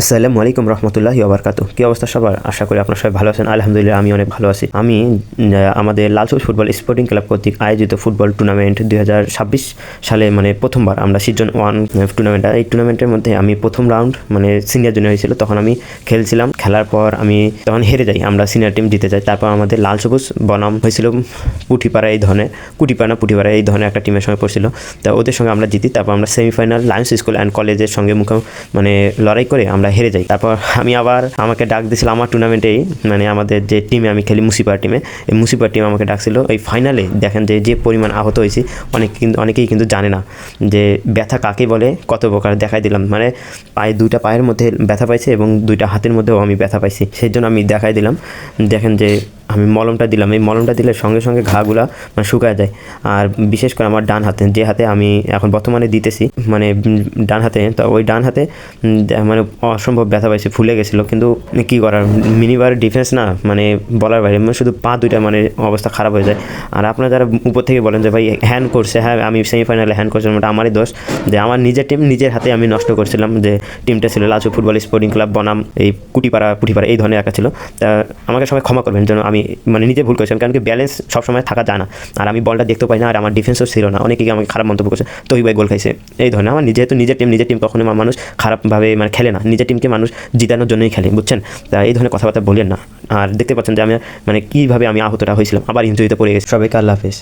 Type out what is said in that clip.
আসসালামু আলাইকুম রহমতুল্লাহি ওয়া বারাকাতুহু। কি অবস্থা সবার? আশা করি আপনারা সবাই ভালো আছেন। আলহামদুলিল্লাহ আমি অনেক ভালো আছি। আমি আমাদের লাল সবুজ ফুটবল স্পোর্টিং ক্লাব কর্তৃক আয়োজিত ফুটবল টুর্নামেন্ট 2026 সালে আমরা সিজন 1 টুর্নামেন্ট, এই টুর্নামেন্টের মধ্যে আমি প্রথম রাউন্ড সিনিয়র জুনিয়র হয়েছিল, তখন আমি খেলছিলাম। খেলার পর আমি তখন হেরে যাই, আমরা সিনিয়র টিম জিতে যাই। তারপর আমাদের লাল সবুজ বনাম হয়েছিল পুঠিপাড়া এই ধরনের একটা টিমের সঙ্গে পড়ছিল। তা ওদের সঙ্গে আমরা জিতি। তারপর আমরা সেমিফাইনাল লায়ন্স স্কুল অ্যান্ড কলেজের সঙ্গে লড়াই করে আমরা হেরে যাই। তারপর আমাকে ডাক দিয়েছিল আমার টুর্নামেন্টেই, আমাদের যে টিমে আমি খেলি মুসিপাড়া টিমে, এই মুসিপাড়া টিম আমাকে ডাকছিল এই ফাইনালে। দেখেন যে পরিমাণ আহত হয়েছি, অনেকেই কিন্তু জানে না যে ব্যথা কাকে বলে, কত প্রকার দেখাই দিলাম। দুইটা পায়ের মধ্যে ব্যথা পাইছে এবং দুইটা হাতের মধ্যেও আমি ব্যথা পাইছি, সেই জন্য আমি দেখাই দিলাম। দেখেন যে আমি মলমটা দিলাম, এই মলমটা দিলে সঙ্গে সঙ্গে ঘাগুলা শুকায় যায়। আর বিশেষ করে আমার ডান হাতে, যে হাতে আমি এখন বর্তমানে দিতেছি, ডান হাতে, তো ওই ডান হাতে অসম্ভব ব্যথা পাইছে, ফুলে গেছিলো। কিন্তু কী করার, মিনিবার ডিফেন্স না, বলার বাইরে, শুধু পা দুইটা অবস্থা খারাপ হয়ে যায়। আর আপনারা যারা উপর থেকে বলেন যে ভাই হ্যান্ড করছে, হ্যাঁ আমি সেমিফাইনালে হ্যান্ড করছিলাম, ওটা আমারই দোষ। যে আমার নিজের টিম নিজের হাতে আমি নষ্ট করছিলাম। যে টিমটা ছিল লাল সবুজ ফুটবল স্পোর্টিং ক্লাব বনাম এই পুঠিপাড়া এই ধরনের একটা ছিল। তা আমাকে সবাই ক্ষমা করবেন, যেন আমি নিজে ভুল করেছিলাম, কারণ কি ব্যালেন্স সবসময় থাকা যায় না। আর আমি বলটা দেখতে পাই না, আর আমার ডিফেন্সও ছিল না। অনেকেই আমাকে খারাপ মন্তব্য করছে, তো ওই ভাই গোল খাইছে এই ধরনের। আমার যেহেতু নিজের টিম কখনো মানুষ খারাপভাবে খেলে না, নিজের টিমকে মানুষ জিতানোর জন্যই খেলে, বুঝছেন? তা এই ধরনের কথাবার্তা বলেন না। আর দেখতে পাচ্ছেন যে আমি কীভাবে আমি আহতটা হয়েছিলাম, আবার ইনজুরিতে পড়ে গেছি। সবাইকে আল্লাহ হাফেজ।